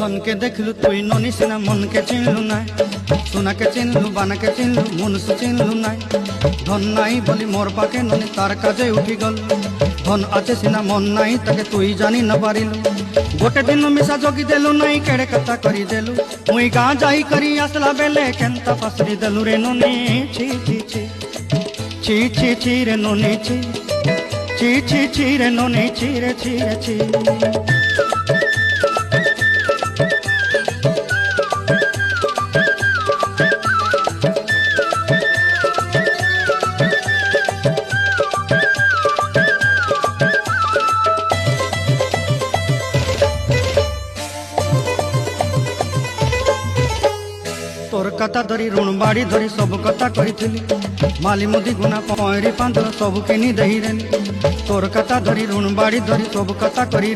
धन के देखलु तुई ननी सिना मन के चिन्हलु नाय सोना के चिन्हलु बाना के चिन्हलु मुनुष चिन्हलु नाय धन नाई बोली मोर पाके ननी तार काजे उठी गल धन आचे सिना मन नाई ताके तुई जानी न पारिलु गोटे दिन मिसा जोगी देलु नाई केड़े कथा करी देलु मुई गाँ जाई करी आसला बेले केंता पसरी देलु रे ननी छी छी छी छी छी छी रे ननी छी छी छी छी रे ननी छी रे छी रे छी तोर कथा धरी ऋण बाड़ी धरी सब कथा कही माली मुदी गुना पहरी पांद सब किनी दही रे तोर कथा धरी ऋण बाड़ी धरी सब कथा करी रे